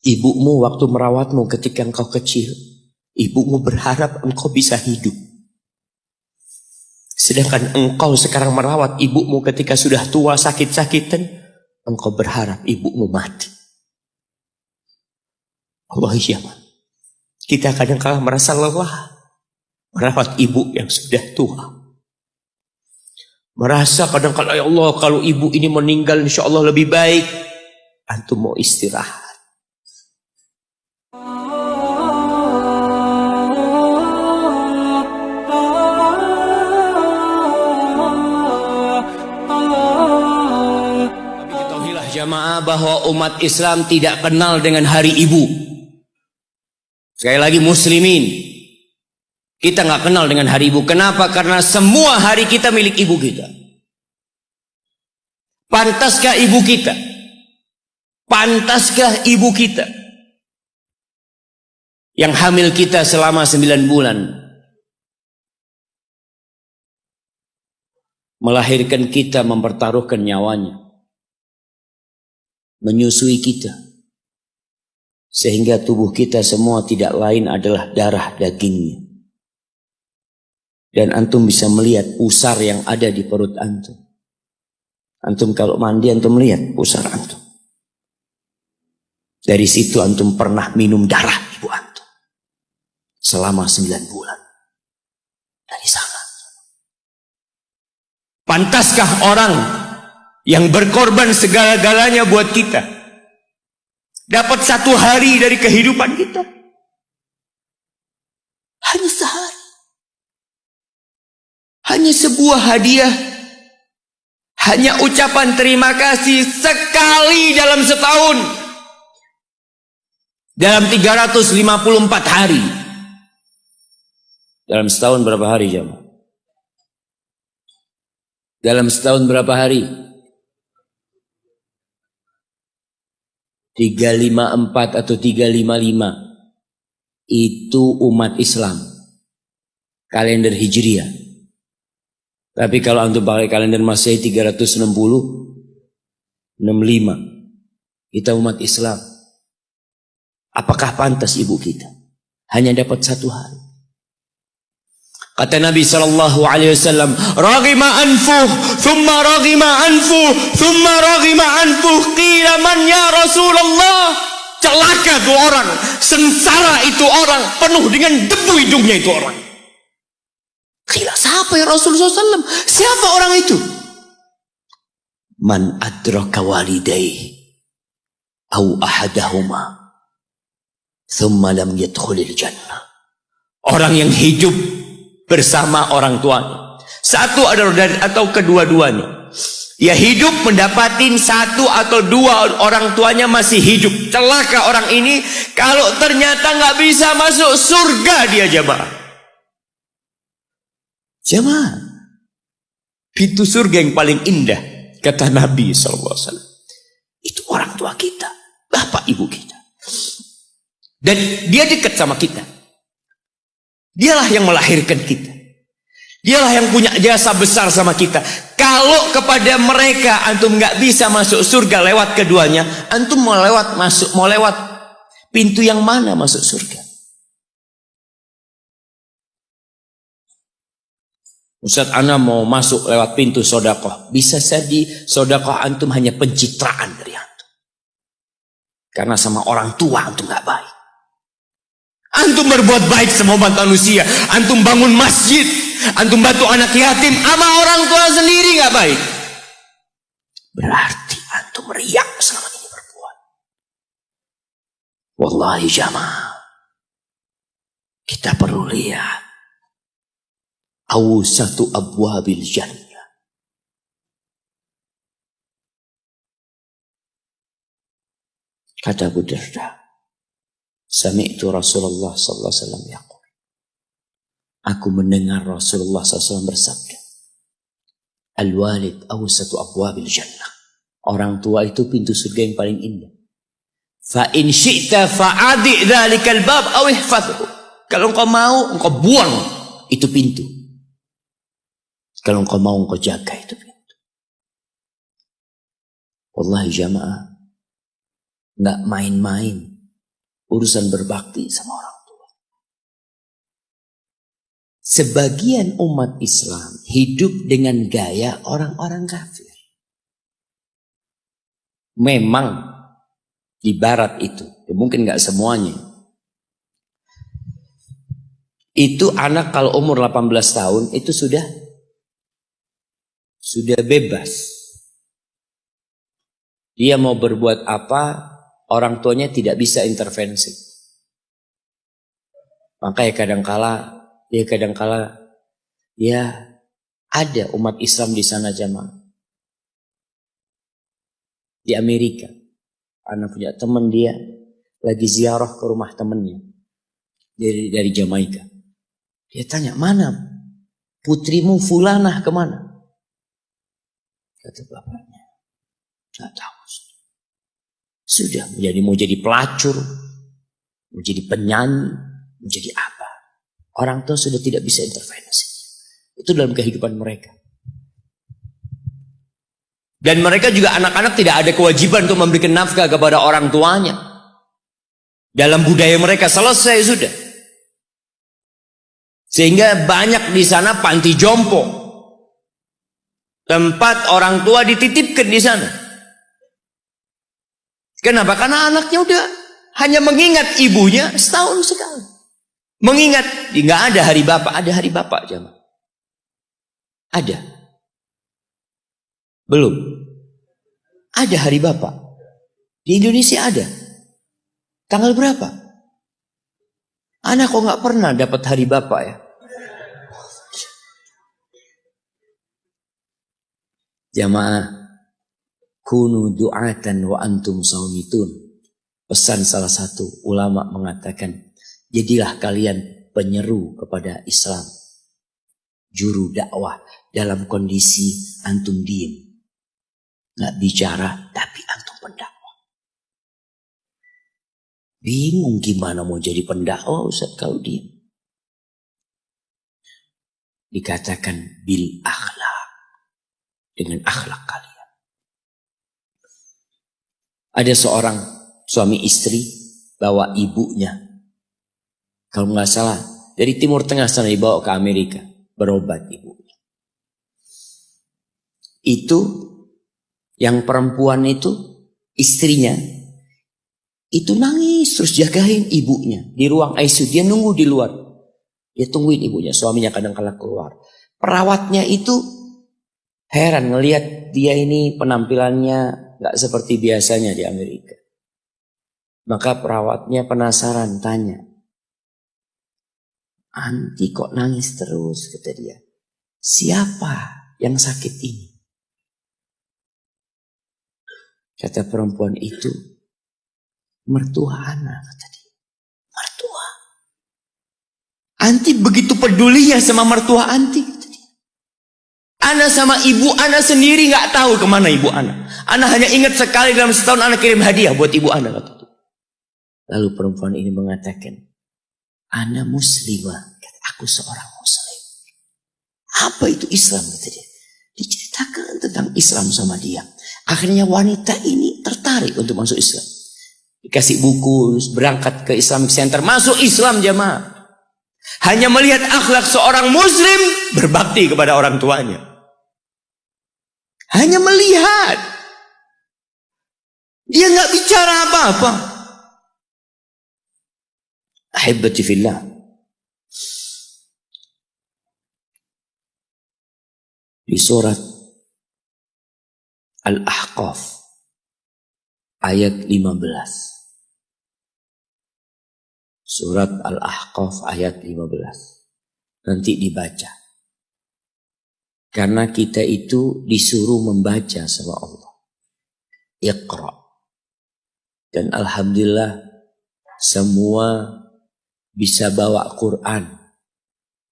Ibumu waktu merawatmu ketika engkau kecil, ibumu berharap engkau bisa hidup. Sedangkan engkau sekarang merawat ibumu ketika sudah tua sakit-sakitan, engkau berharap ibumu mati. Allah ya, kita kadang-kala merasa lelah merawat ibu yang sudah tua. Merasa kadang-kala, ya Allah, kalau ibu ini meninggal insya Allah lebih baik. Antum mau istirahat. Ketahuilah jamaah bahwa umat Islam tidak kenal dengan hari ibu. Sekali lagi muslimin, kita nggak kenal dengan hari ibu. Kenapa? Karena semua hari kita milik ibu kita. Pantaskah ibu kita? Pantaskah ibu kita yang hamil kita selama 9 bulan melahirkan kita, mempertaruhkan nyawanya, menyusui kita, sehingga tubuh kita semua tidak lain adalah darah dagingnya. Dan antum bisa melihat pusar yang ada di perut antum. Antum kalau mandi antum lihat pusar antum. Dari situ antum pernah minum darah ibu antum selama 9 bulan. Dari sana. Pantaskah orang yang berkorban segala-galanya buat kita dapat 1 hari dari kehidupan kita? Hanya sehari. Hanya sebuah hadiah. Hanya ucapan terima kasih sekali dalam setahun. Dalam 354 hari. Dalam setahun berapa hari jemaah? Dalam setahun berapa hari? 354 atau 355. Itu umat Islam. Kalender Hijriah. Tapi kalau antum pakai kalender Masehi 360, 65. Kita umat Islam. Apakah pantas ibu kita hanya dapat 1 hari? Kata Nabi SAW, "Raghima anfuh, thumma raghima anfuh, thumma raghima anfuh, qila man ya Rasulullah." Celaka itu orang, sengsara itu orang, penuh dengan debu hidungnya itu orang. Qila, siapa ya Rasulullah SAW? Siapa orang itu? Man adraka walidayhi au ahadahuma thumma lam yadkhulil jannah. Orang yang hidup bersama orang tuanya, satu atau kedua-duanya. Ya hidup mendapatin 1 atau 2 orang tuanya masih hidup. Celaka orang ini kalau ternyata nggak bisa masuk surga dia jemaah. Jemaah, pintu surga yang paling indah kata Nabi SAW itu orang tua kita, bapak ibu kita. Dan dia dekat sama kita. Dialah yang melahirkan kita. Dialah yang punya jasa besar sama kita. Kalau kepada mereka antum nggak bisa masuk surga lewat keduanya, antum mau lewat pintu yang mana masuk surga? Ustaz, ana mau masuk lewat pintu sodakoh. Bisa jadi sodakoh antum hanya pencitraan dari antum. Karena sama orang tua antum gak baik. Antum berbuat baik sama umat manusia. Antum bangun masjid. Antum bantu anak yatim. Sama orang tua sendiri gak baik. Berarti antum riak selama ini berbuat. Wallahi jamaah, kita perlu lihat awsatu abwabil jannah. Kata Abu Darda, sami'tu Rasulullah sallallahu alaihi wasallam yaqul. Aku mendengar Rasulullah SAW bersabda, al-walid awsatu abwabil jannah. Orang tua itu pintu surga yang paling indah. Fa in syi'ta fa'adi dzalikal bab aw ihfazhu. Kalau engkau mau, engkau buang itu pintu. Kalau engkau mau, engkau jaga itu pintu. Wallahi jamaah, nggak main-main urusan berbakti sama orang tua. Sebagian umat Islam hidup dengan gaya orang-orang kafir. Memang di barat itu, mungkin nggak semuanya. Itu anak kalau umur 18 tahun itu sudah bebas. Dia mau berbuat apa, orang tuanya tidak bisa intervensi. Makanya kadangkala ya ada umat Islam di sana jamaah. Di Amerika, anak punya teman dia lagi ziarah ke rumah temannya dari Jamaika. Dia tanya, mana putrimu Fulanah kemana? Kata bapaknya, nggak tahu. Sudah mau jadi pelacur, mau jadi penyanyi, mau jadi apa? Orang tua sudah tidak bisa intervensi. Itu dalam kehidupan mereka. Dan mereka juga anak-anak tidak ada kewajiban untuk memberikan nafkah kepada orang tuanya. Dalam budaya mereka selesai sudah. Sehingga banyak di sana panti jompo. Tempat orang tua dititipkan di sana. Kenapa? Karena anaknya udah hanya mengingat ibunya setahun sekali. Mengingat, nggak ada hari bapak, ada hari bapak jamaah. Ada. Belum. Ada hari bapak. Di Indonesia ada. Tanggal berapa? Anak kok nggak pernah dapat hari bapak ya? Jamaah. Kunu du'atan wa antum saumitun. Pesan salah satu ulama mengatakan, jadilah kalian penyeru kepada Islam. Juru dakwah dalam kondisi antum diem. Nggak bicara, tapi antum pendakwah. Bingung gimana mau jadi pendakwah Ustaz kalau diem. Dikatakan bil akhlak. Dengan akhlak kalian. Ada seorang suami istri bawa ibunya. Kalau nggak salah dari Timur Tengah sana dibawa ke Amerika. Berobat ibunya. Itu yang perempuan itu istrinya. Itu nangis terus jagain ibunya. Di ruang ICU dia nunggu di luar. Dia tungguin ibunya. Suaminya kadang-kala keluar. Perawatnya itu heran ngelihat dia ini penampilannya gak seperti biasanya di Amerika. Maka perawatnya penasaran tanya, "Anti kok nangis terus?" kata dia. "Siapa yang sakit ini?" Kata perempuan itu, "Mertua anak," kata dia. "Mertua? Anti begitu pedulinya sama mertua anti," kata dia. "Ana sama ibu ana sendiri gak tahu kemana ibu ana. Ana hanya ingat sekali dalam setahun ana kirim hadiah buat ibu ana." Kata. Lalu perempuan ini mengatakan, "Ana muslimah." Kata, "Aku seorang muslim." "Apa itu Islam?" kata dia. Diceritakan tentang Islam sama dia. Akhirnya wanita ini tertarik untuk masuk Islam. Dikasih buku, berangkat ke Islamic Center, masuk Islam jamaah. Hanya melihat akhlak seorang muslim berbakti kepada orang tuanya. Hanya melihat. Dia nggak bicara apa-apa. Ahibati fillah. Di surat Al-Ahqaf ayat 15. Surat Al-Ahqaf ayat 15. Nanti dibaca. Karena kita itu disuruh membaca sama Allah. Iqra. Dan alhamdulillah semua bisa bawa Quran.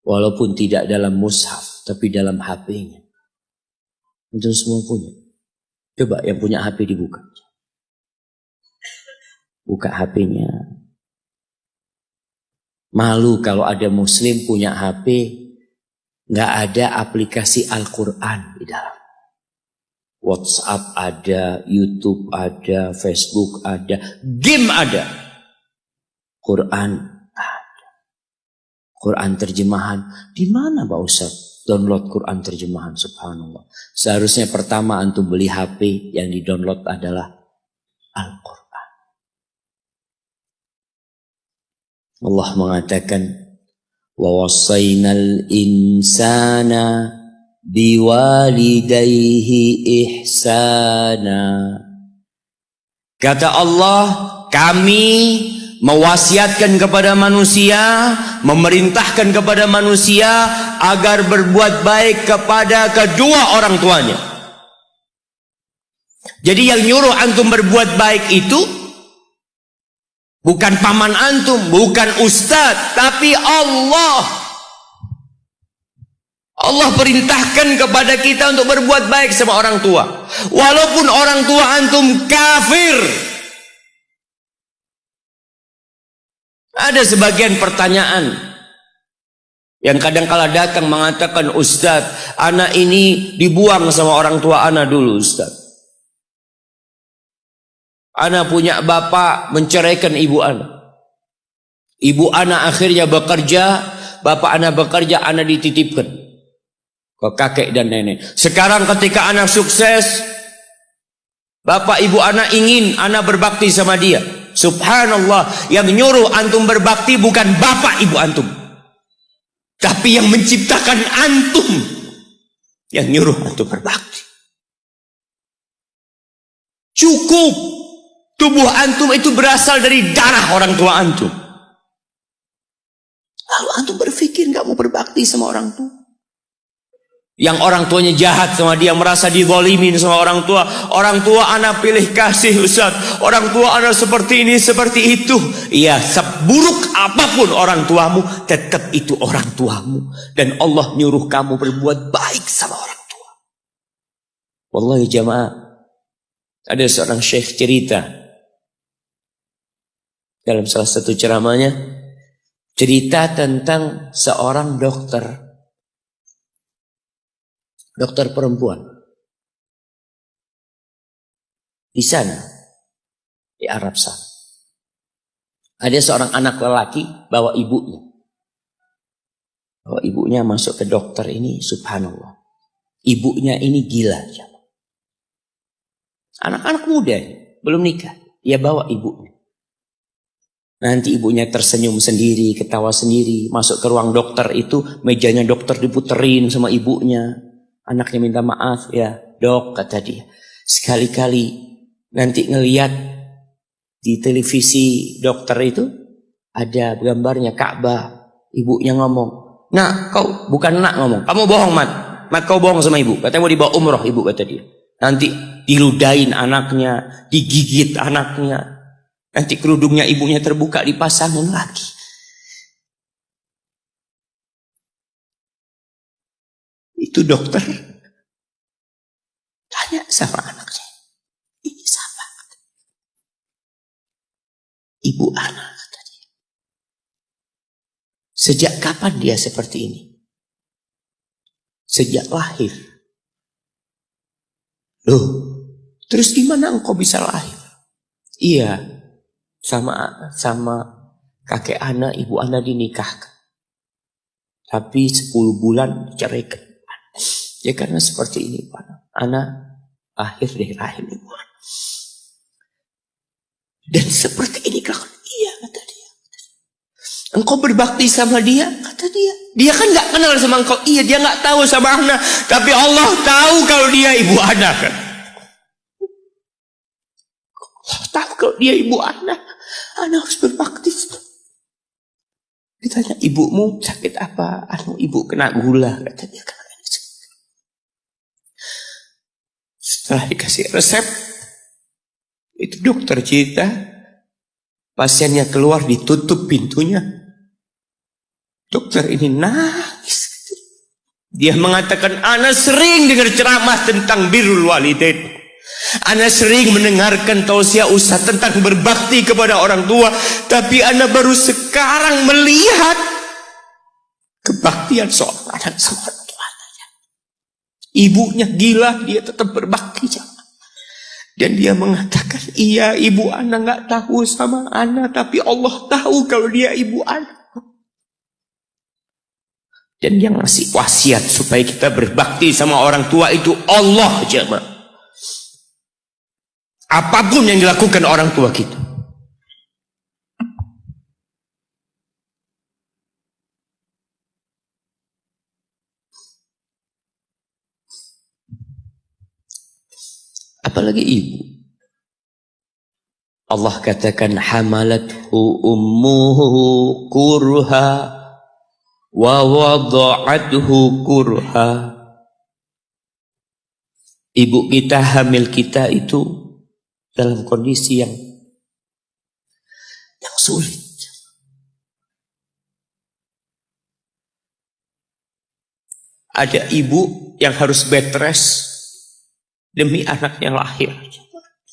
Walaupun tidak dalam mushaf, tapi dalam HP-nya. Itu semua punya. Coba yang punya HP dibuka. Buka HP-nya. Malu kalau ada muslim punya HP, nggak ada aplikasi Al-Quran di dalam. WhatsApp ada, YouTube ada, Facebook ada, game ada. Quran ada. Quran terjemahan. Di mana Pak Ustaz download Quran terjemahan? Subhanallah. Seharusnya pertama antum beli HP, yang di-download adalah Al-Quran. Allah mengatakan, wa wassaynal insana biwalidayhi ihsana. Kata Allah, kami mewasiatkan kepada manusia, memerintahkan kepada manusia agar berbuat baik kepada kedua orang tuanya. Jadi yang nyuruh antum berbuat baik itu bukan paman antum, bukan ustadz, tapi Allah. Allah perintahkan kepada kita untuk berbuat baik sama orang tua. Walaupun orang tua antum kafir. Ada sebagian pertanyaan yang kadang kala datang mengatakan, Ustadz, anak ini dibuang sama orang tua anak dulu, Ustadz. Anak punya bapak menceraikan ibu anak. Ibu anak akhirnya bekerja, bapak anak bekerja, anak dititipkan ke kakek dan nenek. Sekarang ketika anak sukses, bapak ibu anak ingin anak berbakti sama dia. Subhanallah, yang nyuruh antum berbakti bukan bapak ibu antum, tapi yang menciptakan antum yang nyuruh antum berbakti. Cukup tubuh antum itu berasal dari darah orang tua antum. Lalu antum berpikir gak mau berbakti sama orang tua. Yang orang tuanya jahat sama dia, merasa dizalimin sama orang tua. Orang tua anak pilih kasih, Ustaz. Orang tua anak seperti ini, seperti itu. Iya, seburuk apapun orang tuamu, tetap itu orang tuamu. Dan Allah nyuruh kamu berbuat baik sama orang tua. Wallahi jamaah, ada seorang syekh cerita dalam salah satu ceramahnya, cerita tentang seorang dokter perempuan di sana, di Arab sana. Ada seorang anak lelaki bawa ibunya masuk ke dokter ini. Subhanallah, ibunya ini gila. Anak-anak muda belum nikah, dia bawa ibunya. Nanti ibunya tersenyum sendiri, ketawa sendiri. Masuk ke ruang dokter itu, mejanya dokter diputerin sama ibunya. Anaknya minta maaf, ya dok, kata dia, sekali-kali nanti ngelihat di televisi dokter itu ada gambarnya Ka'bah. Ibunya ngomong, nak kau bukan nak ngomong, kamu bohong mat kau bohong sama ibu. Katanya mau dibawa umroh ibu, kata dia. Nanti diludahin anaknya, digigit anaknya, nanti kerudungnya ibunya terbuka, dipasangin lagi. Itu dokter tanya sama anaknya, ini siapa? Ibu anak, kata dia. Sejak kapan dia seperti ini? Sejak lahir. Loh, terus gimana engkau bisa lahir? Iya, sama kakek anak, ibu anak dinikahkan, tapi 10 bulan diceraikan. Ya karena seperti ini Pak, anak lahir dari rahim ibu. Dan seperti ini kan? Iya, kata dia. Engkau berbakti sama dia, kata dia. Dia kan gak kenal sama engkau. Iya, dia gak tahu sama anak, tapi Allah tahu kalau dia ibu anak kan. Allah tahu kalau dia ibu anak harus berbakti. Ditanya, ibumu sakit apa? Ibu kena gula, kata dia. Setelah dikasih resep, itu dokter cerita, pasiennya keluar, ditutup pintunya. Dokter ini nangis. Dia mengatakan, ana sering dengar ceramah tentang birrul walidain. Ana sering mendengarkan tausiah ustaz tentang berbakti kepada orang tua, tapi ana baru sekarang melihat kebaktian seorang anak sama orang tuanya. Ibunya gila, dia tetap berbakti. Dan dia mengatakan, iya ibu ana nggak tahu sama ana, tapi Allah tahu kalau dia ibu ana. Dan yang ngasih wasiat supaya kita berbakti sama orang tua itu Allah, jemaah. Apapun yang dilakukan orang tua kita. Apalagi ibu. Allah katakan hamalathu ummuhu kurha wa wada'athu kurha. Ibu kita, hamil kita itu dalam kondisi yang sulit. Ada ibu yang harus bed rest demi anaknya lahir.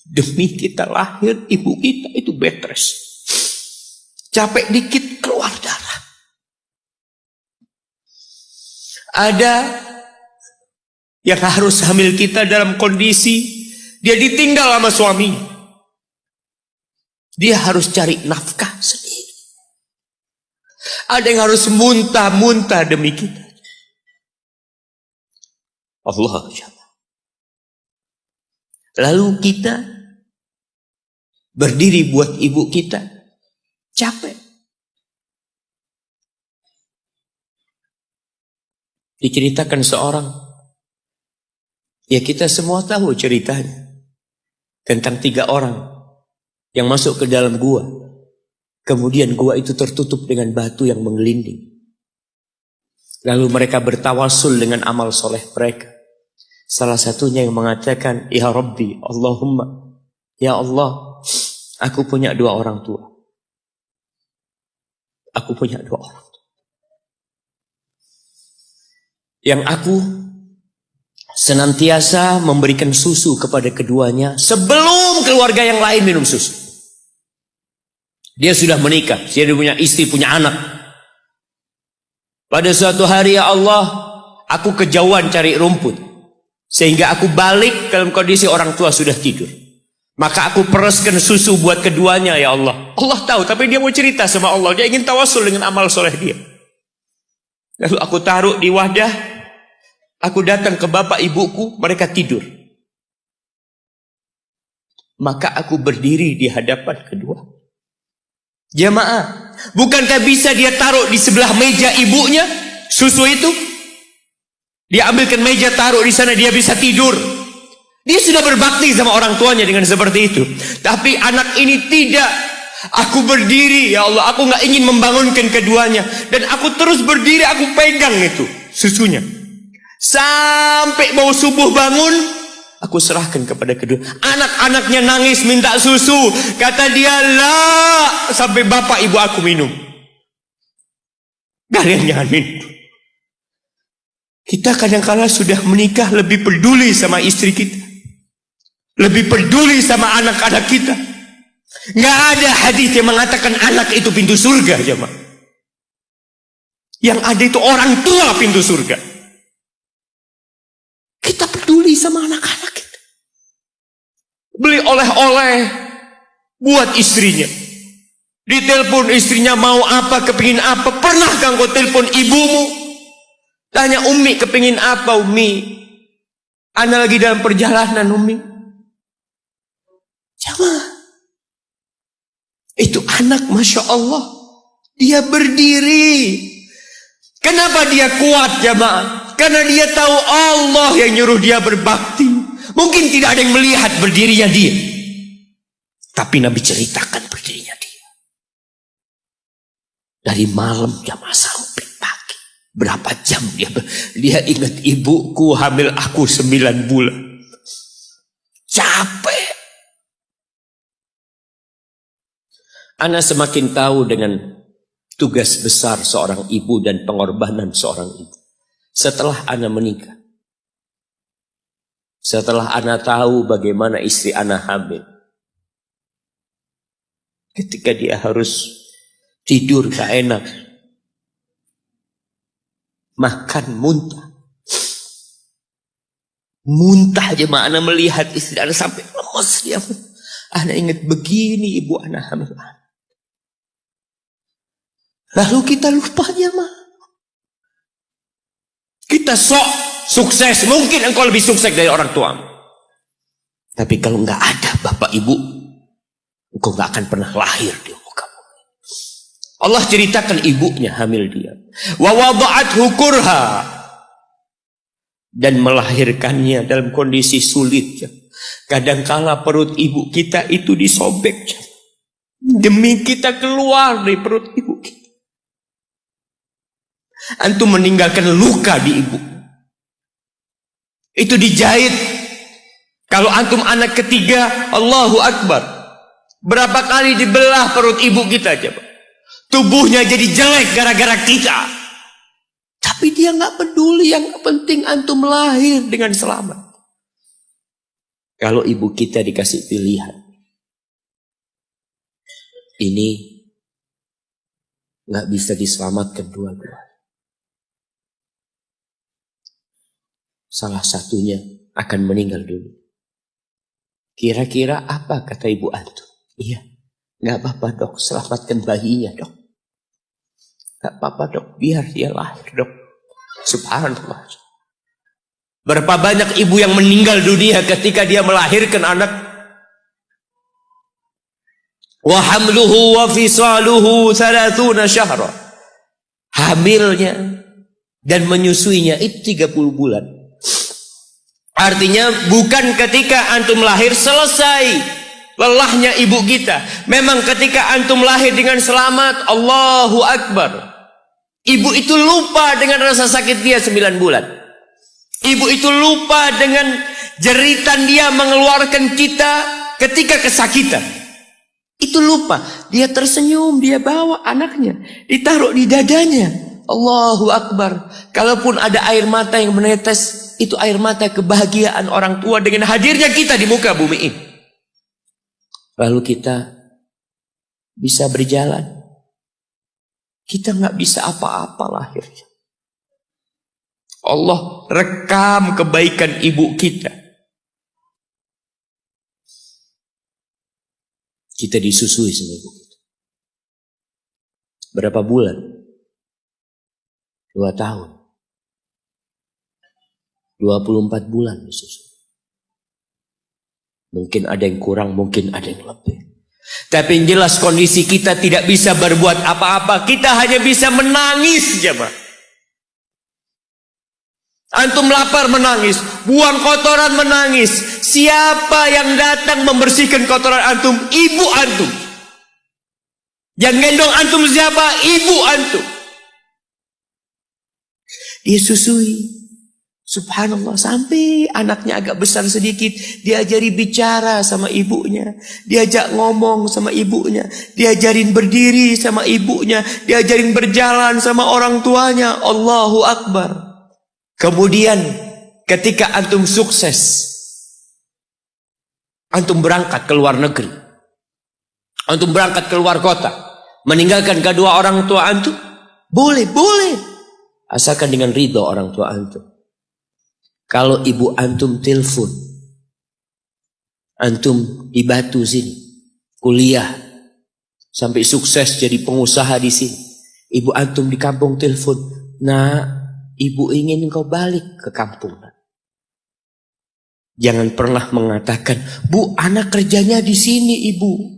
Demi kita lahir, ibu kita itu bed rest. Capek dikit keluar darah. Ada yang harus hamil kita dalam kondisi dia ditinggal sama suami. Dia harus cari nafkah sendiri. Ada yang harus muntah-muntah demi kita. Allah. Lalu kita berdiri buat ibu kita, capek. Diceritakan seorang, ya kita semua tahu ceritanya, tentang 3 orang yang masuk ke dalam gua. Kemudian gua itu tertutup dengan batu yang menggelinding. Lalu mereka bertawasul dengan amal soleh mereka. Salah satunya yang mengatakan, ya Rabbi, Allahumma, ya Allah, aku punya 2 orang tua. Aku punya 2 orang tua. Yang aku senantiasa memberikan susu kepada keduanya sebelum keluarga yang lain minum susu. Dia sudah menikah, dia punya istri, punya anak. Pada suatu hari, ya Allah, aku kejauhan cari rumput. Sehingga aku balik dalam kondisi orang tua sudah tidur. Maka aku peraskan susu buat keduanya, ya Allah. Allah tahu, tapi dia mau cerita sama Allah. Dia ingin tawasul dengan amal soleh dia. Lalu aku taruh di wadah. Aku datang ke bapak ibuku, mereka tidur. Maka aku berdiri di hadapan kedua. Jamaah, bukankah bisa dia taruh di sebelah meja ibunya susu itu? Dia ambilkan meja, taruh di sana, dia bisa tidur. Dia sudah berbakti sama orang tuanya dengan seperti itu. Tapi anak ini tidak. Aku berdiri, ya Allah, aku nggak ingin membangunkan keduanya. Dan aku terus berdiri, aku pegang itu susunya. Sampai mau subuh bangun, aku serahkan kepada kedua. Anak-anaknya nangis minta susu. Kata dia, lah, sampai bapak ibu aku minum. Kalian jangan minum. Kita kadang-kala sudah menikah lebih peduli sama istri kita. Lebih peduli sama anak-anak kita. Nggak ada hadis yang mengatakan anak itu pintu surga, jemaah. Yang ada itu orang tua pintu surga. Kita peduli sama anak-anak kita. Beli oleh-oleh buat istrinya. Ditelepon istrinya mau apa, kepingin apa. Pernahkah engkau telepon ibumu? Tanya, Umi kepingin apa, Umi? Ana lagi dalam perjalanan, Umi. Jamaah. Itu anak, Masya Allah. Dia berdiri. Kenapa dia kuat, jamaah? Karena dia tahu Allah yang nyuruh dia berbakti. Mungkin tidak ada yang melihat berdirinya dia. Tapi Nabi ceritakan berdirinya dia. Dari malam jamaah sampai pagi. Berapa jam dia ingat ibuku hamil aku 9 bulan. Capek. Ana semakin tahu dengan tugas besar seorang ibu dan pengorbanan seorang ibu. Setelah Ana menikah. Setelah Ana tahu bagaimana istri Ana hamil. Ketika dia harus tidur gak enak. Makan muntah. Muntah aja Ana melihat istri Ana sampai lemas. lemes dia. Ana ingat begini ibu ana hamil. Lalu kita lupa jemaah. Kita sok sukses. Mungkin engkau lebih sukses dari orang tuamu. Tapi kalau nggak ada bapak ibu, engkau nggak akan pernah lahir di muka bumi. Allah ceritakan ibunya hamil dia. Wa wada'athu kurha. Dan melahirkannya dalam kondisi sulit. Kadangkala perut ibu kita itu disobek. Demi kita keluar dari perut ibu kita. Antum meninggalkan luka di ibu. Itu dijahit. Kalau antum anak ketiga, Allahu Akbar. Berapa kali dibelah perut ibu kita coba. Tubuhnya jadi jelek gara-gara kita. Tapi dia nggak peduli, yang penting antum lahir dengan selamat. Kalau ibu kita dikasih pilihan, ini nggak bisa diselamatkan dua-dua. Salah satunya akan meninggal dulu. Kira-kira apa kata ibu antum? Iya, nggak apa-apa dok, selamatkan bayinya dok. Nggak apa-apa dok, biar dia lahir dok. Subhanallah. Berapa banyak ibu yang meninggal dunia ketika dia melahirkan anak. Wa hamluhu wa fisaluhu 30 syahra. Hamilnya dan menyusuinya itu 30 bulan. Artinya bukan ketika antum lahir selesai lelahnya ibu kita. Memang ketika antum lahir dengan selamat, Allahu Akbar. Ibu itu lupa dengan rasa sakit dia 9 bulan. Ibu itu lupa dengan jeritan dia mengeluarkan kita ketika kesakitan. Itu lupa. Dia tersenyum, dia bawa anaknya, ditaruh di dadanya. Allahu Akbar. Kalaupun ada air mata yang menetes, itu air mata kebahagiaan orang tua dengan hadirnya kita di muka bumi ini. Lalu kita bisa berjalan. Kita nggak bisa apa-apa lahirnya. Allah rekam kebaikan ibu kita. Kita disusui sama ibu kita. Berapa bulan? 2 tahun. 24 bulan disusui. Mungkin ada yang kurang, mungkin ada yang lebih. Tapi yang jelas kondisi kita tidak bisa berbuat apa-apa. Kita hanya bisa menangis jemaah. Antum lapar menangis, buang kotoran menangis. Siapa yang datang membersihkan kotoran antum? Ibu antum. Yang gendong antum siapa? Ibu antum. Dia susui. Subhanallah, sampai anaknya agak besar sedikit, diajari bicara sama ibunya, diajak ngomong sama ibunya, diajarin berdiri sama ibunya, diajarin berjalan sama orang tuanya. Allahu Akbar. Kemudian ketika antum sukses, antum berangkat ke luar negeri, antum berangkat ke luar kota, meninggalkan kedua orang tua antum, boleh, asalkan dengan ridho orang tua antum. Kalau ibu antum telepon, antum di Batu sini, kuliah, sampai sukses jadi pengusaha di sini. Ibu antum di kampung telepon, nah ibu ingin kau balik ke kampung. Jangan pernah mengatakan, bu anak kerjanya di sini ibu.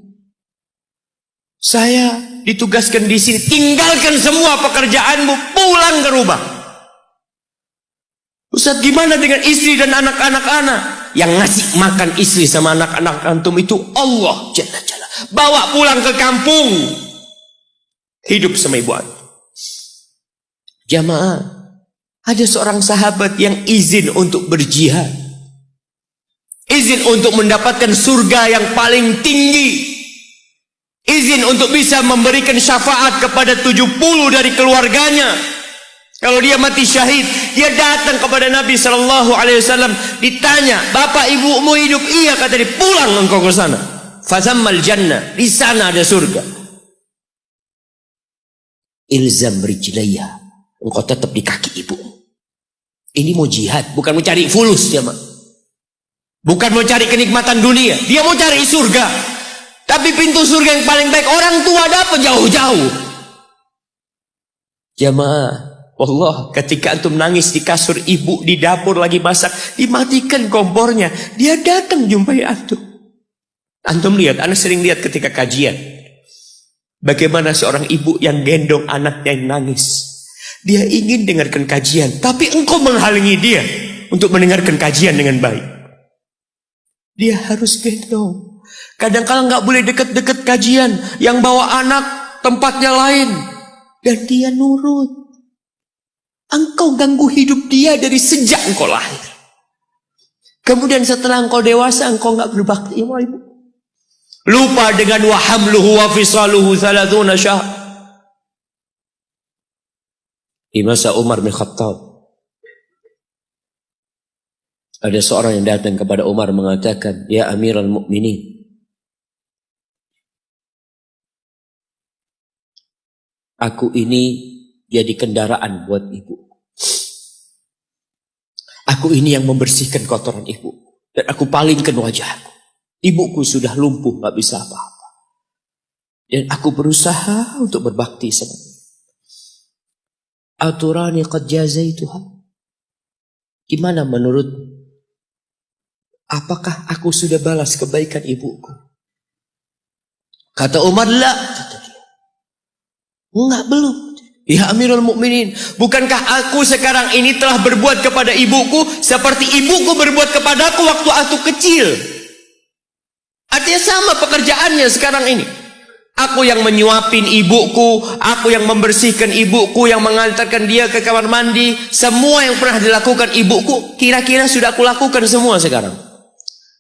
Saya ditugaskan di sini, tinggalkan semua pekerjaanmu, pulang ke rumah. Ustaz, gimana dengan istri dan anak-anak anak? Yang ngasih makan istri sama anak-anak antum itu Allah Jalla Jalla. Bawa pulang ke kampung. Hidup sama ibu antum. Jamaah, ada seorang sahabat yang izin untuk berjihad. Izin untuk mendapatkan surga yang paling tinggi. Izin untuk bisa memberikan syafaat kepada 70 dari keluarganya. Kalau dia mati syahid, dia datang kepada Nabi SAW, ditanya, bapak ibumu hidup? Iya, kata dia, pulang engkau ke sana. Fazammal jannah, di sana ada surga. Ilzam rijlayya, engkau tetap di kaki ibu. Ini mau jihad, bukan mencari fulus ya, Mak. Bukan mau cari kenikmatan dunia, dia mau cari surga. Tapi pintu surga yang paling baik orang tua dapat jauh-jauh. Jamaah, Allah, ketika antum nangis di kasur ibu di dapur lagi masak, dimatikan kompornya, dia datang jumpai antum. Antum lihat, anda sering lihat ketika kajian, bagaimana seorang ibu yang gendong anaknya yang nangis. Dia ingin dengarkan kajian, tapi engkau menghalangi dia untuk mendengarkan kajian dengan baik. Dia harus gendong. Kadang-kadang nggak boleh deket-deket kajian, yang bawa anak tempatnya lain, dan dia nurut. Engkau ganggu hidup dia dari sejak engkau lahir. Kemudian setelah engkau dewasa, engkau nggak berbakti sama ibu. Lupa dengan wa hamluhu wa fisaluhu 30 syahr. Di masa Umar bin Khattab, ada seorang yang datang kepada Umar mengatakan, "Ya Amirul Mukminin, aku ini jadi kendaraan buat ibu. Aku ini yang membersihkan kotoran ibu. Dan aku palingkan wajahku. Ibuku sudah lumpuh, gak bisa apa-apa. Dan aku berusaha untuk berbakti sama dia. Aturani qad jazaituha. Gimana menurut? Apakah aku sudah balas kebaikan ibuku?" Kata Umar, "La." Kata dia, "Enggak, belum. Ya Amirul Mukminin, bukankah aku sekarang ini telah berbuat kepada ibuku seperti ibuku berbuat kepadaku waktu aku kecil?" Artinya sama pekerjaannya sekarang ini. Aku yang menyuapin ibuku, aku yang membersihkan ibuku, yang mengantarkan dia ke kamar mandi. Semua yang pernah dilakukan ibuku, kira-kira sudah aku lakukan semua sekarang.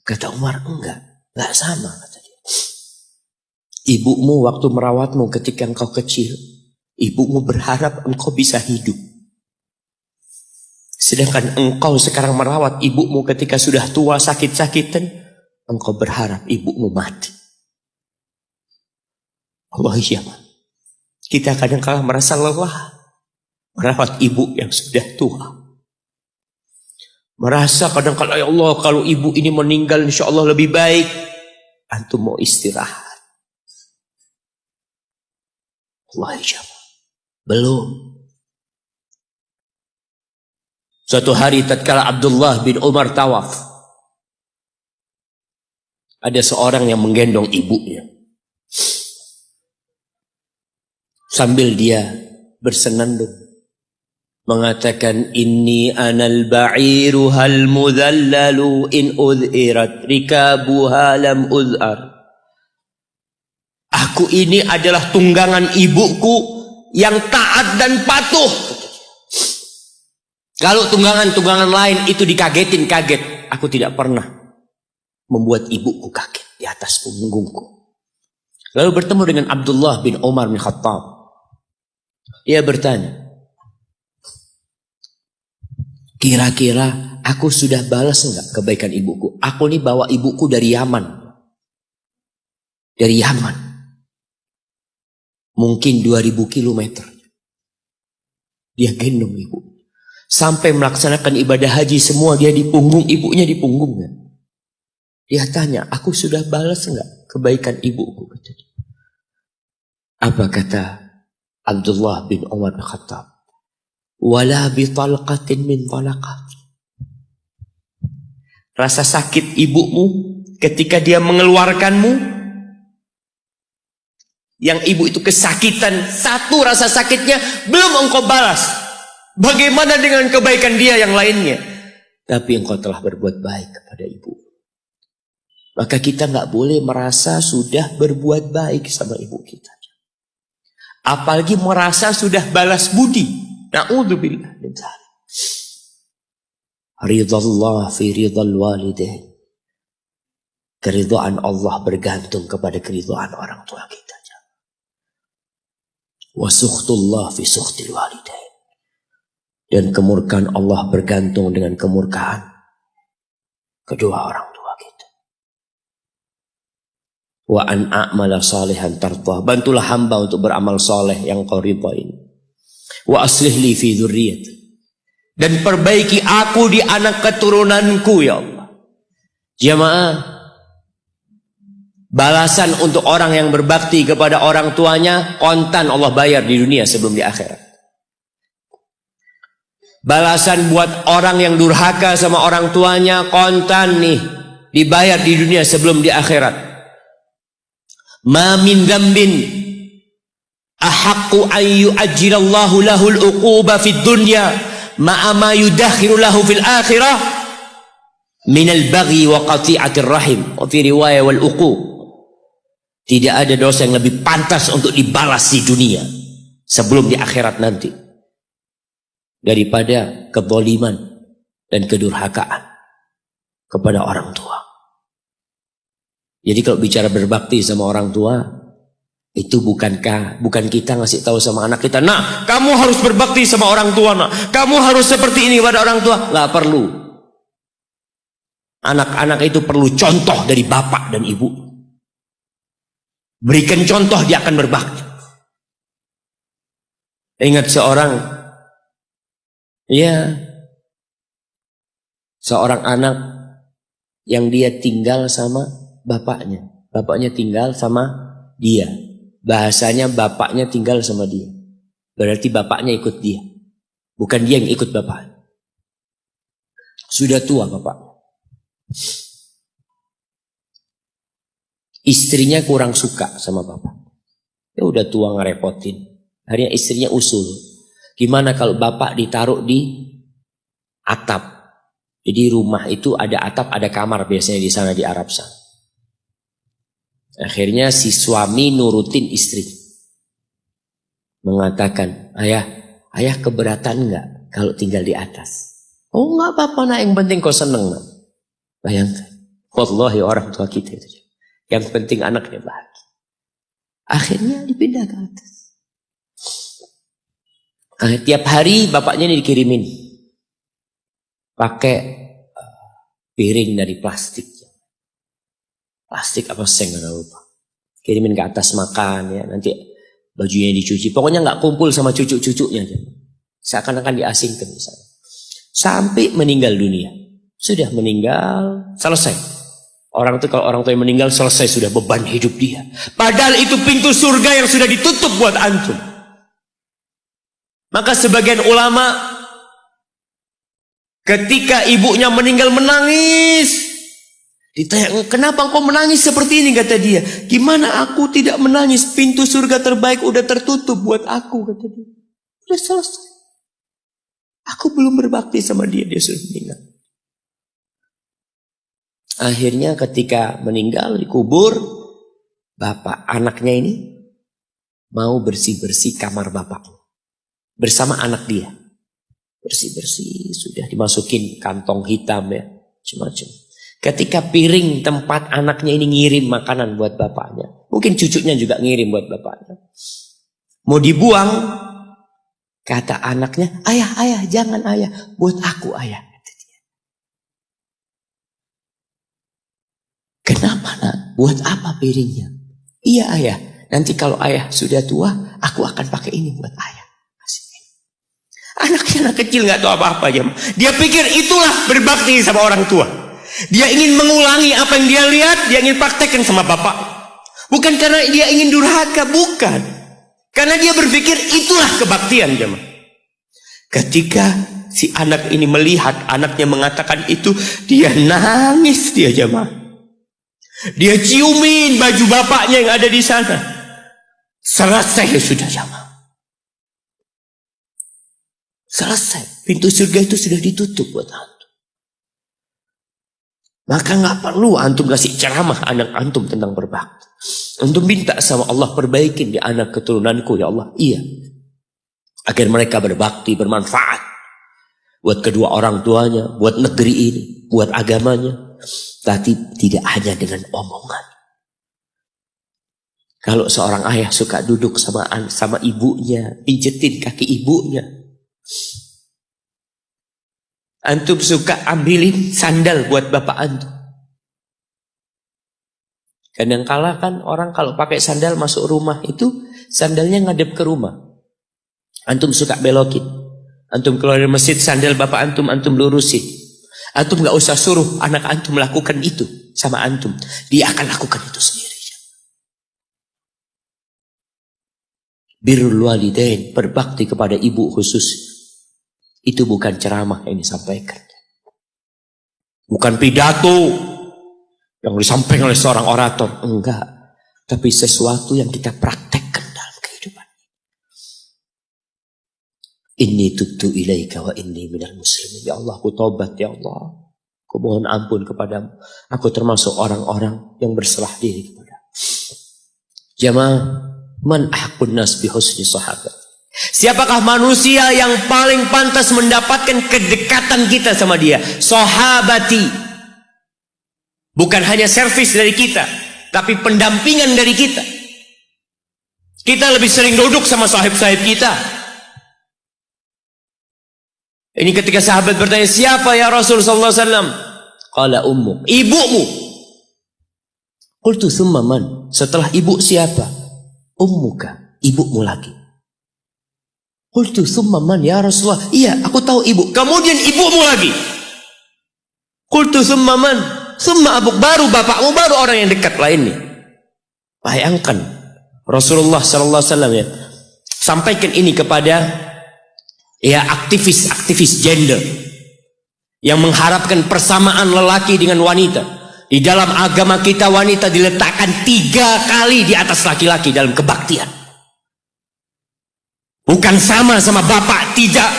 Kata Umar, enggak sama. Kata dia. Ibumu waktu merawatmu ketika engkau kecil, ibumu berharap engkau bisa hidup. Sedangkan engkau sekarang merawat ibumu ketika sudah tua sakit-sakitan, engkau berharap ibumu mati. Allah, iya. Kita kadang-kadang merasa lelah merawat ibu yang sudah tua. Merasa kadang-kadang, ya Allah, kalau ibu ini meninggal insya Allah lebih baik. Antum mau istirahat. Allah, iya. Belum. Suatu hari tatkala Abdullah bin Umar tawaf, ada seorang yang menggendong ibunya. Sambil dia bersenandung mengatakan, "Inni anal ba'iru hal mudhallalu in udhirat rikabuha lam udhar." Aku ini adalah tunggangan ibuku yang taat dan patuh. Kalau tunggangan-tunggangan lain itu dikagetin, kaget. Aku tidak pernah membuat ibuku kaget di atas punggungku. Lalu bertemu dengan Abdullah bin Umar bin Khattab. Ia bertanya, "Kira-kira aku sudah balas enggak kebaikan ibuku? Aku ini bawa ibuku dari Yaman. Dari Yaman. Mungkin 2000 kilometer. Dia gendong ibu. Sampai melaksanakan ibadah haji semua dia di punggung, ibunya di punggungnya. Dia tanya, aku sudah balas enggak kebaikan ibuku?" Apa kata Abdullah bin Umar bin Khattab? "Wala bitalqatin min talaqat." Rasa sakit ibumu ketika dia mengeluarkanmu, yang ibu itu kesakitan, satu rasa sakitnya belum engkau balas. Bagaimana dengan kebaikan dia yang lainnya? Tapi engkau telah berbuat baik kepada ibu. Maka kita nggak boleh merasa sudah berbuat baik sama ibu kita. Apalagi merasa sudah balas budi. Na'udzubillah min dzalik. Ridallah fi ridal walidain. Keridhaan Allah bergantung kepada keridhaan orang tua kita. Wa sukhtullah fi sukhtil walidain. Dan kemurkaan Allah bergantung dengan kemurkaan kedua orang tua kita. Wa an a'mala salihan tardah. Bantulah hamba untuk beramal saleh yang kau ridhain. Wa aslih li fi dzurriyyati. Dan perbaiki aku di anak keturunanku ya Allah. Jamaah, balasan untuk orang yang berbakti kepada orang tuanya kontan Allah bayar di dunia sebelum di akhirat. Balasan buat orang yang durhaka sama orang tuanya kontan nih, dibayar di dunia sebelum di akhirat. Ma min dzambin ahaqqu an yu'ajjilallahu lahul uquba fid dunya ma'a ma yudakhiru lahu fil akhirah minal baghi wa qati'atir rahim wa fi riwayah wal uquq. Tidak ada dosa yang lebih pantas untuk dibalas di dunia sebelum di akhirat nanti daripada kezaliman dan kedurhakaan kepada orang tua. Jadi kalau bicara berbakti sama orang tua, itu bukan kita ngasih tahu sama anak kita, nah kamu harus berbakti sama orang tua, nah kamu harus seperti ini pada orang tua. Nggak perlu. Anak-anak itu perlu contoh dari bapak dan ibu. Berikan contoh, dia akan berbakti. Ingat seorang anak yang dia tinggal sama bapaknya. Bapaknya tinggal sama dia. Bahasanya bapaknya tinggal sama dia. Berarti bapaknya ikut dia. Bukan dia yang ikut bapak. Sudah tua bapak. Istrinya kurang suka sama bapak. Ya udah tua ngerepotin. Akhirnya istrinya usul. Gimana kalau bapak ditaruh di atap? Jadi rumah itu ada atap, ada kamar biasanya di sana di Arab sana. Akhirnya si suami nurutin istri. Mengatakan, ayah keberatan enggak kalau tinggal di atas? Oh enggak apa-apa nak, yang penting kau seneng nak. Bayangkan. Wallahi orang tua kita itu. Yang penting anaknya bahagia. Akhirnya dipindah ke atas. Tiap hari bapaknya ini dikirimin pakai piring dari plastik. Plastik apa seng nggak lupa. Kirimin ke atas makan ya. Nanti bajunya dicuci. Pokoknya nggak kumpul sama cucu-cucunya aja. Seakan-akan diasingkan di sana. Sampai meninggal dunia. Sudah meninggal, selesai. Orang itu kalau orang tua yang meninggal selesai, sudah beban hidup dia. Padahal itu pintu surga yang sudah ditutup buat antum. Maka sebagian ulama ketika ibunya meninggal menangis. Ditanya, kenapa engkau menangis seperti ini? Kata dia, gimana aku tidak menangis? Pintu surga terbaik udah tertutup buat aku, kata dia. Udah selesai. Aku belum berbakti sama dia, dia sudah meninggal. Akhirnya ketika meninggal dikubur, bapak anaknya ini mau bersih-bersih kamar bapaknya bersama anak dia. Bersih-bersih, sudah dimasukin kantong hitam ya, macam-macam. Ketika piring tempat anaknya ini ngirim makanan buat bapaknya, mungkin cucunya juga ngirim buat bapaknya, mau dibuang, kata anaknya, ayah jangan ayah, buat aku ayah. Kenapa nak? Buat apa piringnya? Iya ayah, nanti kalau ayah sudah tua, aku akan pakai ini buat ayah. Anaknya anak kecil nggak tahu apa-apa aja. Dia pikir itulah berbakti sama orang tua. Dia ingin mengulangi apa yang dia lihat, dia ingin praktekkan sama bapak. Bukan karena dia ingin durhaka, bukan. Karena dia berpikir itulah kebaktian jemaah. Ketika si anak ini melihat anaknya mengatakan itu, dia nangis dia jemaah. Dia ciumin baju bapaknya yang ada di sana. Selesai sudah jamaah. Selesai. Pintu surga itu sudah ditutup buat antum. Maka nggak perlu antum kasih ceramah anak antum tentang berbakti. Antum minta sama Allah, perbaikin di anak keturunanku ya Allah. Iya. Agar mereka berbakti, bermanfaat. Buat kedua orang tuanya, buat negeri ini, buat agamanya. Tapi tidak hanya dengan omongan. Kalau seorang ayah suka duduk sama ibunya, pijetin kaki ibunya. Antum suka ambilin sandal buat bapak antum. Kadang-kala kan orang kalau pakai sandal masuk rumah itu sandalnya ngadep ke rumah. Antum suka belokin. Antum keluar dari masjid, sandal bapak antum lurusin. Antum nggak usah suruh anak antum melakukan itu sama antum. Dia akan lakukan itu sendiri. Birrul walidain, berbakti kepada ibu khusus. Itu bukan ceramah yang disampaikan. Bukan pidato yang disampaikan oleh seorang orator. Enggak. Tapi sesuatu yang kita praktekkan dalam kehidupan. Inni tubtu ilaika wa inni minal muslimin. Ya Allah, aku taubat ya Allah. Aku mohon ampun kepadamu. Aku termasuk orang-orang yang berserah diri kepadamu. Jamaah, man ahqun nas bi husni sahabat. Siapakah manusia yang paling pantas mendapatkan kedekatan kita sama dia? Sahabati. Bukan hanya servis dari kita, tapi pendampingan dari kita. Kita lebih sering duduk sama sahib-sahib kita. Ini ketika sahabat bertanya, siapa ya Rasul sallallahu alaihi wasallam? Qala ummuk, ibumu. Qultu thumma man? Setelah ibu siapa? Ummuka, ibumu lagi. Qultu thumma man ya Rasulullah? Iya, aku tahu ibu. Kemudian ibumu lagi. Qultu thumma man? Thumma abuk, baru bapakmu, baru orang yang dekat lainnya. Bayangkan Rasulullah sallallahu alaihi wasallam ya, sampaikan ini kepada ya aktivis gender yang mengharapkan persamaan lelaki dengan wanita. Di dalam agama kita wanita diletakkan 3 kali di atas laki-laki dalam kebaktian. Bukan sama bapak, tidak.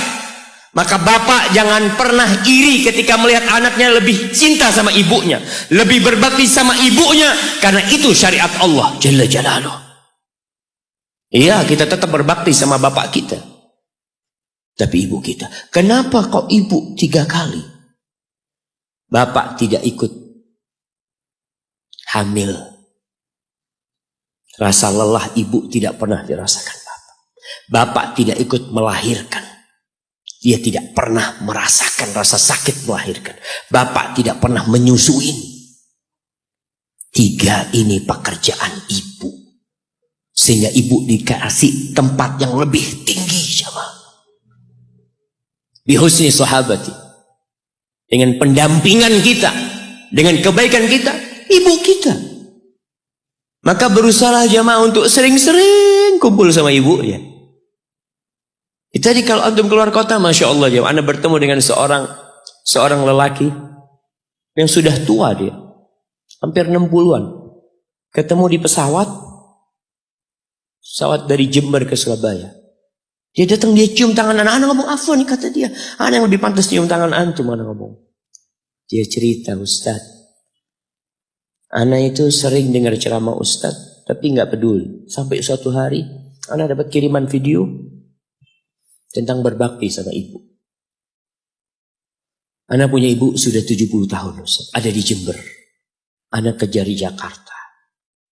Maka bapak jangan pernah iri ketika melihat anaknya lebih cinta sama ibunya, lebih berbakti sama ibunya, karena itu syariat Allah Jalla Jalaluh. Iya, kita tetap berbakti sama bapak kita. Tapi ibu kita, kenapa kok ibu 3 kali? Bapak tidak ikut hamil. Rasa lelah ibu tidak pernah dirasakan bapak. Bapak tidak ikut melahirkan. Dia tidak pernah merasakan rasa sakit melahirkan. Bapak tidak pernah menyusuin. 3 ini pekerjaan ibu. Sehingga ibu dikasih tempat yang lebih tinggi. Bihusni sahabati. Dengan pendampingan kita, dengan kebaikan kita, ibu kita. Maka berusaha jamaah untuk sering-sering kumpul sama ibunya. Tadi kalau antum keluar kota, masya Allah jamaah, anda bertemu dengan seorang lelaki yang sudah tua dia, hampir 60-an, ketemu di pesawat dari Jember ke Surabaya. Dia datang, dia cium tangan anak ngomong, afwan kata dia, anak yang lebih pantas cium tangan antum, anak ngomong. Dia cerita, Ustaz, anak itu sering dengar ceramah Ustaz, tapi nggak peduli. Sampai suatu hari, anak dapat kiriman video tentang berbakti sama ibu. Anak punya ibu sudah 70 tahun, Ustaz, ada di Jember. Anak kejar di Jakarta.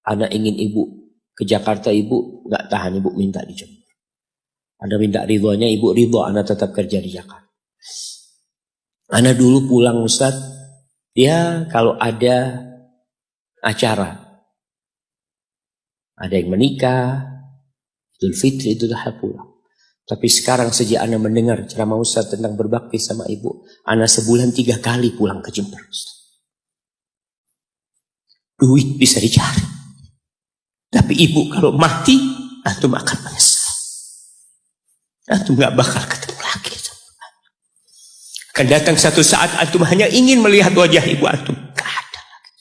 Anak ingin ibu ke Jakarta, ibu nggak tahan, ibu minta di Jember. Anda minta ridhonya, ibu ridho, anak tetap kerja di Jakarta. Anak dulu pulang Ustaz, ya kalau ada acara, ada yang menikah, Idul Fitri, Idul Adha pulang. Tapi sekarang sejak anak mendengar ceramah Ustaz tentang berbakti sama ibu, anak sebulan 3 kali pulang ke Jember Ustaz. Duit bisa dicari. Tapi ibu kalau mati, antum akan menyesal. Antum gak bakal ketemu lagi. Akan datang satu saat antum hanya ingin melihat wajah ibu antum. Gak ada lagi.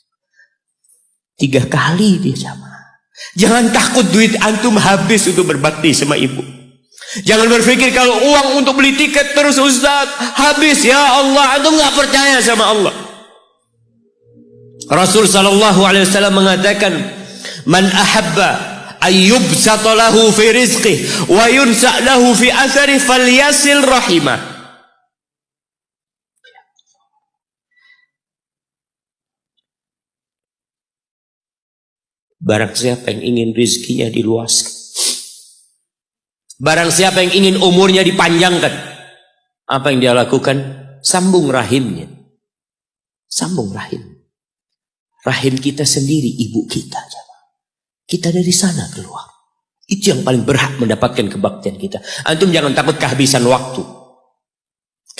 3 kali dia jamaah. Jangan takut duit antum habis untuk berbakti sama ibu. Jangan berpikir kalau uang untuk beli tiket terus Ustaz habis. Ya Allah, antum gak percaya sama Allah. Rasul sallallahu alaihi wasallam mengatakan, man ahabba ayyubsata lahu fi rizqih wa yunsa lahu fi athari falyasil rahimah. Barang siapa yang ingin rizkinya diluaskan, barang siapa yang ingin umurnya dipanjangkan, apa yang dia lakukan? Sambung rahimnya. Sambung rahim. Rahim kita sendiri, ibu kita. Kita dari sana keluar. Itu yang paling berhak mendapatkan kebaktian kita. Antum jangan takut kehabisan waktu.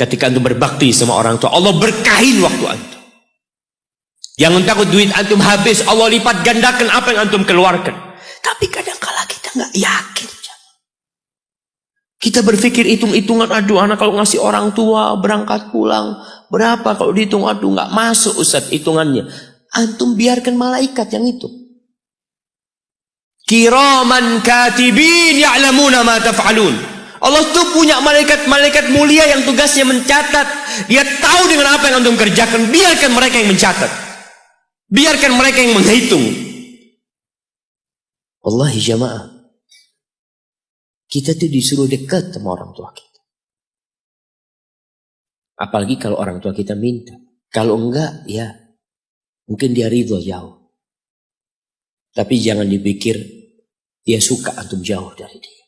Ketika antum berbakti sama orang tua, Allah berkahin waktu antum. Jangan takut duit antum habis, Allah lipat gandakan apa yang antum keluarkan. Tapi kadang-kala kita nggak yakin. Kita berpikir hitung-hitungan, aduh anak kalau ngasih orang tua berangkat pulang berapa, kalau dihitung aduh nggak masuk Ustaz hitungannya. Antum biarkan malaikat yang itu. Kiraman katibin ya'lamuna ma taf'alun. Allah tuh punya malaikat-malaikat mulia yang tugasnya mencatat. Dia tahu dengan apa yang antum kerjakan. Biarkan mereka yang mencatat. Biarkan mereka yang menghitung. Wallahi jamaah, kita tuh disuruh dekat sama orang tua kita. Apalagi kalau orang tua kita minta. Kalau enggak, ya mungkin dia ridho jauh. Tapi jangan dipikir dia suka antum jauh dari dia.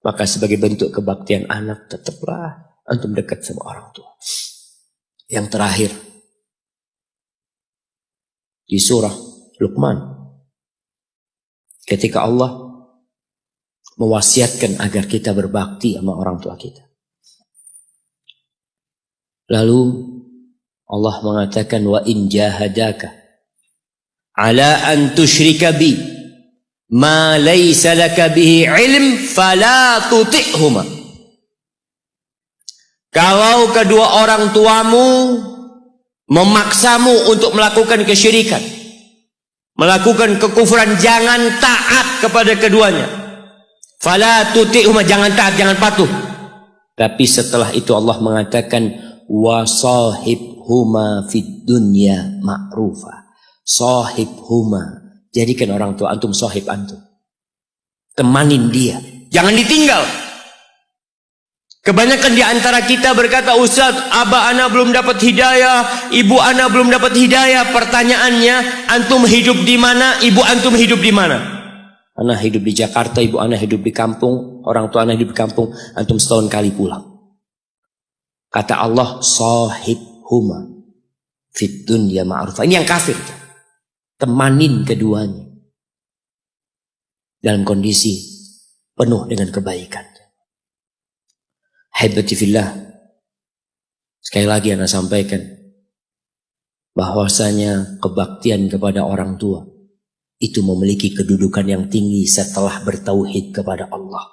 Maka sebagai bentuk kebaktian anak, tetaplah antum dekat sama orang tua. Yang terakhir, di surah Luqman, ketika Allah mewasiatkan agar kita berbakti sama orang tua kita. Lalu Allah mengatakan, wa in jahadaka ala an tusyrika bi ma laysa laka bihi ilm fala tuti'huma. Kalau kedua orang tuamu memaksamu untuk melakukan kesyirikan, melakukan kekufuran, jangan taat kepada keduanya. Fala tuti'huma, jangan taat, jangan patuh. Tapi setelah itu Allah mengatakan, wa sahibhuma fid dunya ma'rufa. Sahibhuma, jadikan orang tua antum sahib antum. Temanin dia, jangan ditinggal. Kebanyakan di antara kita berkata, Ustaz, abah ana belum dapat hidayah, ibu ana belum dapat hidayah. Pertanyaannya, antum hidup di mana? Ibu antum hidup di mana? Ana hidup di Jakarta, ibu ana hidup di kampung, orang tua ana hidup di kampung, antum setahun kali pulang. Kata Allah, sahibhuma fid dunya ma'rufa. Ini yang kafir. Temanin keduanya dalam kondisi penuh dengan kebaikan. Haibati fillah, sekali lagi ana sampaikan bahwasanya kebaktian kepada orang tua itu memiliki kedudukan yang tinggi setelah bertauhid kepada Allah.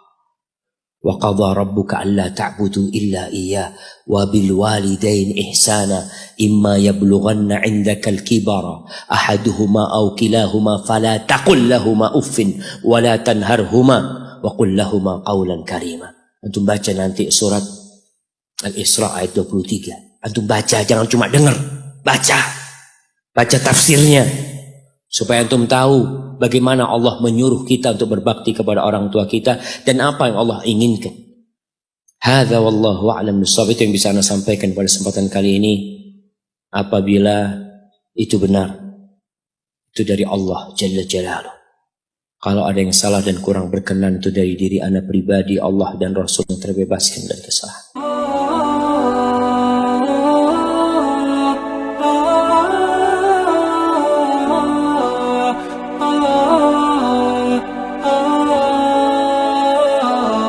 Wa qadha rabbuka alla ta'budu illa iyyah wa bil walidain ihsana imma yablughanna 'indaka al-kibara ahaduhuma aw kilahuma fala taqul lahumā uffin wa la tanharhuma wa qul lahumā qawlan karīma. Antum baca nanti surat Al-Isra ayat 23. Antum baca, jangan cuma dengar, baca tafsirnya supaya antum tahu bagaimana Allah menyuruh kita untuk berbakti kepada orang tua kita dan apa yang Allah inginkan. Hadza wallahu a'lam bissawab. Itu yang bisa ana sampaikan pada kesempatan kali ini. Apabila itu benar, itu dari Allah Jalla Jalaluh. Kalau ada yang salah dan kurang berkenan, itu dari diri ana pribadi, Allah dan Rasul yang terbebaskan dari kesalahan.